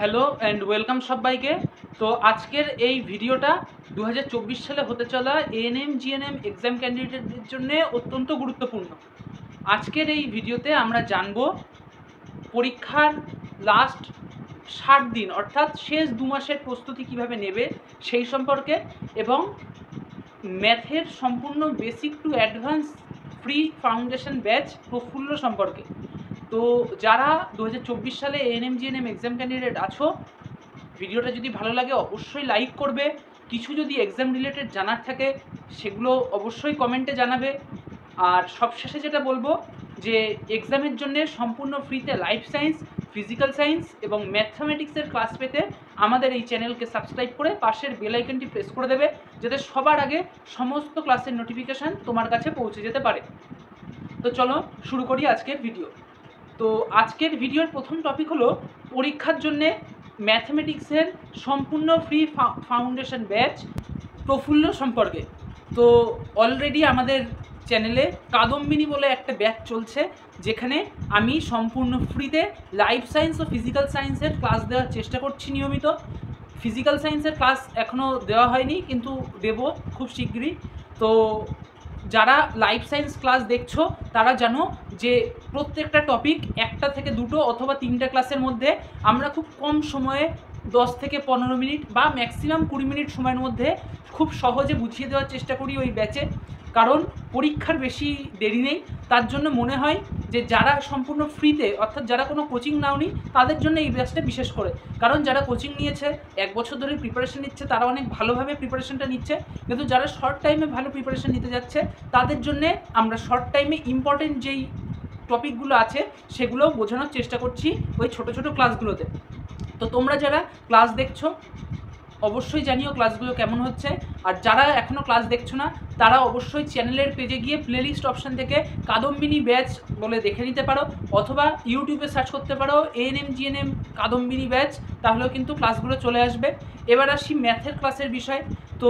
Hello and welcome সবাইকে। তো আজকের এই ভিডিওটা 2024 সালে হতে চলা এএনএম জিএনএম এক্সাম ক্যান্ডিডেটদের জন্য অত্যন্ত গুরুত্বপূর্ণ। আজকের এই ভিডিওতে আমরা জানব পরীক্ষার লাস্ট 60 দিন অর্থাৎ শেষ 2 মাসের প্রস্তুতি কিভাবে নেবে সেই সম্পর্কে, এবং ম্যাথের সম্পূর্ণ basic to advance free foundation batch প্রফুল্ল সম্পর্কে। তো যারা 2024 সালে এএনএম জিএনএম এক্সাম ক্যান্ডিডেট আছো, ভিডিওটা যদি ভালো লাগে অবশ্যই লাইক করবে। কিছু যদি এক্সাম রিলেটেড জানার থাকে সেগুলো অবশ্যই কমেন্টে জানাবে। আর সবশেষে যেটা বলবো যে এক্সামের জন্য সম্পূর্ণ ফ্রিতে লাইফ সায়েন্স, ফিজিক্যাল সায়েন্স এবং ম্যাথমেটিক্সের ক্লাস পেতে আমাদের এই চ্যানেলকে সাবস্ক্রাইব করে পাশের বেল আইকনটি প্রেস করে দেবে, যাতে সবার আগে সমস্ত ক্লাসের নোটিফিকেশান তোমার কাছে পৌঁছে যেতে পারে। তো চলো শুরু করি আজকের ভিডিও। তো আজকের ভিডিওর প্রথম টপিক হলো পরীক্ষার জন্যে ম্যাথমেটিক্সের সম্পূর্ণ ফ্রি ফাউন্ডেশন ব্যাচ প্রফুল্ল সম্পর্কে। তো অলরেডি আমাদের চ্যানেলে কাদম্বিনী বলে একটা ব্যাচ চলছে, যেখানে আমি সম্পূর্ণ ফ্রিতে লাইফ সায়েন্স ও ফিজিক্যাল সায়েন্সের ক্লাস দেওয়ার চেষ্টা করছি নিয়মিত। ফিজিক্যাল সায়েন্সের ক্লাস এখনও দেওয়া হয়নি, কিন্তু দেব খুব শীঘ্রই। তো যারা লাইফ সায়েন্স ক্লাস দেখছো তারা জানো যে প্রত্যেকটা টপিক একটা থেকে দুটো অথবা তিনটা ক্লাসের মধ্যে আমরা খুব কম সময়ে 10 থেকে 15 মিনিট বা ম্যাক্সিমাম 20 মিনিট সময়ের মধ্যে খুব সহজে বুঝিয়ে দেওয়ার চেষ্টা করি ওই ব্যাচে। কারণ পরীক্ষার বেশি দেরি নেই, তার জন্য মনে হয় যে যারা সম্পূর্ণ ফ্রিতে অর্থাৎ যারা কোনো কোচিং নাওনি তাদের জন্য এই ব্যাচটা বিশেষ করে। কারণ যারা কোচিং নিয়েছে, 1 বছর ধরে প্রিপারেশন নিচ্ছে, তারা অনেক ভালোভাবে প্রিপারেশনটা নিচ্ছে, কিন্তু যারা শর্ট টাইমে ভালো প্রিপারেশন নিতে যাচ্ছে তাদের জন্যে আমরা শর্ট টাইমে ইম্পর্টেন্ট যেই টপিকগুলো আছে সেগুলো বোঝানোর চেষ্টা করছি ওই ছোটো ছোটো ক্লাসগুলোতে। তো তোমরা যারা ক্লাস দেখছো অবশ্যই জানিও ক্লাসগুলো কেমন হচ্ছে। আর যারা এখনও ক্লাস দেখছো না তারা অবশ্যই চ্যানেলের পেজে গিয়ে প্লেলিস্ট অপশান থেকে কাদম্বিনী ব্যাচ বলে দেখে নিতে পারো, অথবা ইউটিউবে সার্চ করতে পারো এএনএম জিএনএম কাদম্বিনী ব্যাচ, তাহলেও কিন্তু ক্লাসগুলো চলে আসবে। এবার আসি ম্যাথের ক্লাসের বিষয়। তো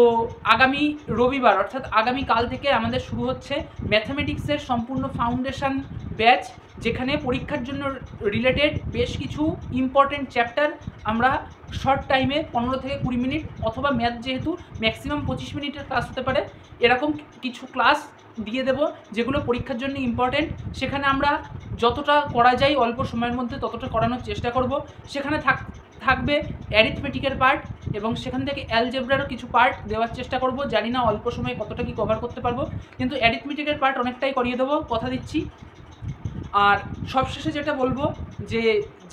আগামী রবিবার অর্থাৎ আগামী কাল থেকে আমাদের শুরু হচ্ছে ম্যাথামেটিক্সের সম্পূর্ণ ফাউন্ডেশন ব্যাচ, যেখানে পরীক্ষার জন্য রিলেটেড বেশ কিছু ইম্পর্টেন্ট চ্যাপ্টার আমরা শর্ট টাইমে 15 থেকে 20 মিনিট, অথবা ম্যাথ যেহেতু ম্যাক্সিমাম 25 মিনিটের ক্লাস হতে পারে, এরকম কিছু ক্লাস দিয়ে দেব যেগুলো পরীক্ষার জন্য ইম্পর্টেন্ট। সেখানে আমরা যতটা করা যায় অল্প সময়ের মধ্যে ততটা করানোর চেষ্টা করব। সেখানে থাকবে অ্যারিথমেটিকের পার্ট, এবং সেখান থেকে অ্যালজেব্রারও কিছু পার্ট দেওয়ার চেষ্টা করব। জানি না অল্প সময়ে কতটা কি কভার করতে পারবো, কিন্তু অ্যারিথমেটিকের পার্ট অনেকটাই করিয়ে দেবো, কথা দিচ্ছি। আর সবশেষে যেটা বলবো যে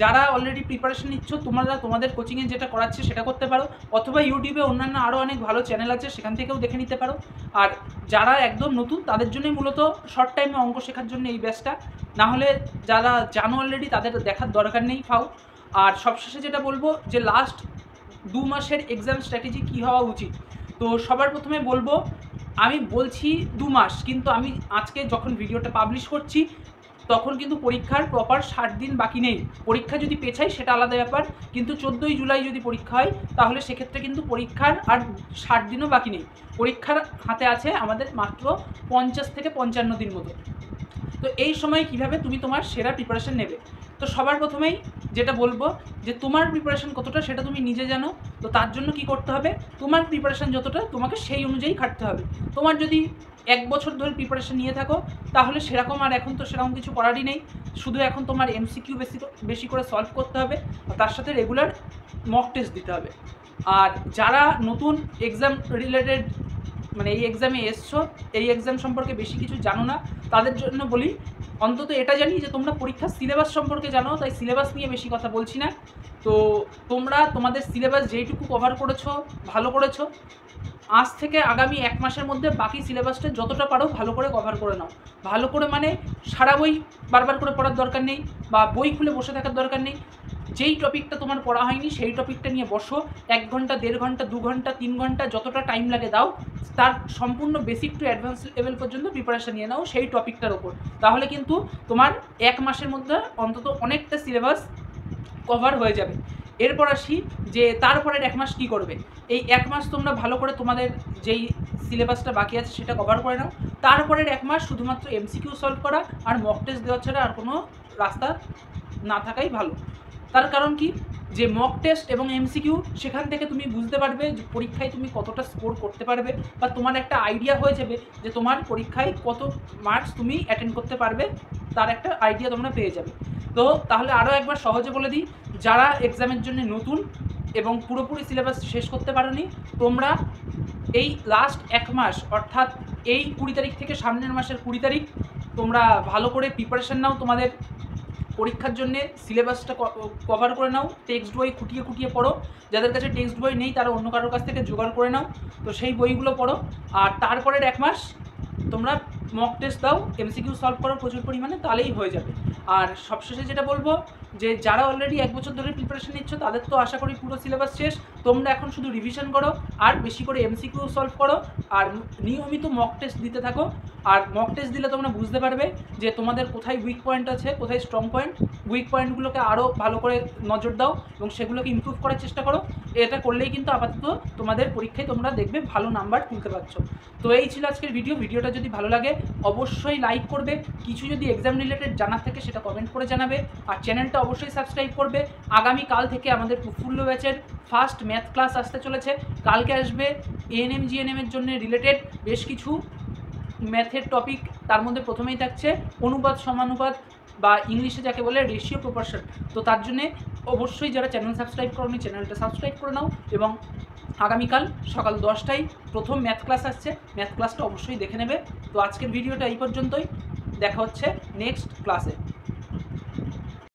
যারা অলরেডি প্রিপারেশন নিচ্ছ তোমরা তোমাদের কোচিংয়ে যেটা করাচ্ছে সেটা করতে পারো, অথবা ইউটিউবে অন্যান্য আরও অনেক ভালো চ্যানেল আছে সেখান থেকেও দেখে নিতে পারো। আর যারা একদম নতুন তাদের জন্যই মূলত শর্ট টাইমে অঙ্ক শেখার জন্য এই ব্যাচটা, নাহলে যারা জানো অলরেডি তাদের দেখার দরকার নেই ফাও। আর সবশেষে যেটা বলবো যে লাস্ট 2 মাসের এক্সাম স্ট্র্যাটেজি কী হওয়া উচিত। তো সবার প্রথমে বলবো, আমি বলছি 2 মাস, কিন্তু আমি আজকে যখন ভিডিওটা পাবলিশ করছি তখন কিন্তু পরীক্ষার প্রপার 60 দিন বাকি নেই। পরীক্ষা যদি পেছাই সেটা আলাদা ব্যাপার, কিন্তু 14ই জুলাই যদি পরীক্ষা হয় তাহলে সেক্ষেত্রে কিন্তু পরীক্ষার আর 60 দিনও বাকি নেই। পরীক্ষার হাতে আছে আমাদের মাত্র 50 থেকে 55 দিন মতো। তো এই সময় কিভাবে তুমি তোমার সেরা প্রিপারেশন নেবে? তো সবার প্রথমেই যেটা বলবো যে তোমার প্রিপারেশন কতটা সেটা তুমি নিজে জানো। তো তার জন্য কি করতে হবে, তোমার প্রিপারেশন যতটা তোমাকে সেই অনুযায়ী খাটতে হবে। তোমার যদি 1 বছর ধরে প্রিপারেশন নিয়ে থাকো তাহলে সেরকম, আর এখন তো সেরকম কিছু করারই নেই, শুধু এখন তোমার এমসিকিউ বেশি করে সলভ করতে হবে, আর তার সাথে রেগুলার মক টেস্ট দিতে হবে। আর যারা নতুন এক্সাম রিলেটেড মানে এই এক্সামে এসছো, এই এক্সাম সম্পর্কে বেশি কিছু জানো না, তাদের জন্য বলি অন্তত এটা জানি যে তোমরা পরীক্ষার সিলেবাস সম্পর্কে জানো, তাই সিলেবাস নিয়ে বেশি কথা বলছি না। তো তোমরা তোমাদের সিলেবাস যেইটুকু কভার করেছো ভালো করেছো, আজ থেকে আগামী 1 মাসের মধ্যে বাকি সিলেবাসটা যতটা পারো ভালো করে কভার করে নাও। ভালো করে মানে সারা বই বারবার করে পড়ার দরকার নেই, বা বই খুলে বসে থাকার দরকার নেই। যেই টপিকটা তোমার পড়া হয়নি সেই টপিকটা নিয়ে বসো, 1 ঘন্টা 1.5 ঘন্টা 2 ঘন্টা 3 ঘন্টা যতটা টাইম লাগে দাও, তার সম্পূর্ণ বেসিক টু অ্যাডভান্স লেভেল পর্যন্ত প্রিপারেশান নিয়ে নাও সেই টপিকটার ওপর। তাহলে কিন্তু তোমার 1 মাসের মধ্যে অন্তত অনেকটা সিলেবাস কভার হয়ে যাবে। এরপর আসি যে তারপরের 1 মাস কী করবে। এই 1 মাস তোমরা ভালো করে তোমাদের যেই সিলেবাসটা বাকি আছে সেটা কভার করে নাও। তারপরের 1 মাস শুধুমাত্র এমসিকিউ সলভ করা আর মক টেস্ট দেওয়া ছাড়া আর কোনো রাস্তা না থাকাই ভালো। তার কারণ কি, যে মক টেস্ট এবং এমসিকিউ, সেখান থেকে তুমি বুঝতে পারবে যে পরীক্ষায় তুমি কতটা স্কোর করতে পারবে, বা তোমার একটা আইডিয়া হয়ে যাবে যে তোমার পরীক্ষায় কত মার্কস তুমি অ্যাটেন্ড করতে পারবে, তার একটা আইডিয়া তোমরা পেয়ে যাবে। তো তাহলে আরও একবার সহজে বলে দিই, যারা এক্সামের জন্য নতুন এবং পুরোপুরি সিলেবাস শেষ করতে পারোনি, তোমরা এই লাস্ট 1 মাস অর্থাৎ এই 20 তারিখ থেকে সামনের মাসের 20 তারিখ তোমরা ভালো করে প্রিপারেশান নাও, তোমাদের পরীক্ষার জন্যে সিলেবাসটা কভার করে নাও, টেক্সট বই খুঁটিয়ে খুঁটিয়ে পড়ো, যাদের কাছে টেক্সট বই নেই তারা অন্য কারোর কাছ থেকে জোগাড় করে নাও, তো সেই বইগুলো পড়ো। আর তারপরের 1 মাস তোমরা মক টেস্ট দাও, এমসিকিউ সলভ করো প্রচুর পরিমাণে, তাহলেই হয়ে যাবে। আর সবশেষে যেটা বলবো, যে যারা অলরেডি 1 বছর ধরে প্রিপারেশন নিচ্ছ তাদের তো আশা করি পুরো সিলেবাস শেষ, তোমরা এখন শুধু রিভিশন করো আর বেশি করে এমসিকিউ সলভ করো আর নিয়মিত মক টেস্ট দিতে থাকো। আর মক টেস্ট দিলে তোমরা বুঝতে পারবে যে তোমাদের কোথায় উইক পয়েন্ট আছে, কোথায় স্ট্রং পয়েন্ট। উইক পয়েন্টগুলোকে আরও ভালো করে নজর দাও এবং সেগুলোকে ইমপ্রুভ করার চেষ্টা করো। এটা করলেই কিন্তু আপাতত তোমাদের পরীক্ষায় তোমরা দেখবে ভালো নাম্বার তুলতে পারছো। তো এই ছিল আজকের ভিডিওটা যদি ভালো লাগে অবশ্যই লাইক করবে, কিছু যদি এক্সাম রিলেটেড জানার থাকে সেটা কমেন্ট করে জানাবে, আর চ্যানেলটা অবশ্যই সাবস্ক্রাইব করবে। আগামীকাল থেকে আমাদের প্রফুল্ল ব্যাচের ফার্স্ট ম্যাথ ক্লাস আসতে চলেছে। কালকে আসবে এএনএম জিএনএমের জন্য রিলেটেড বেশ কিছু ম্যাথের টপিক, তার মধ্যে প্রথমেই থাকছে অনুপাত সমানুপাত বা ইংলিশে যাকে বলে রেশিও প্রপোর্শন। তো তার জন্যে অবশ্যই যারা চ্যানেল সাবস্ক্রাইব করোনি চ্যানেলটা সাবস্ক্রাইব করে নাও, এবং আগামীকাল সকাল 10টায় প্রথম ম্যাথ ক্লাস আসছে, ম্যাথ ক্লাসটা অবশ্যই দেখে নেবে। তো আজকের ভিডিওটা এই পর্যন্তই, দেখা হচ্ছে নেক্সট ক্লাসে।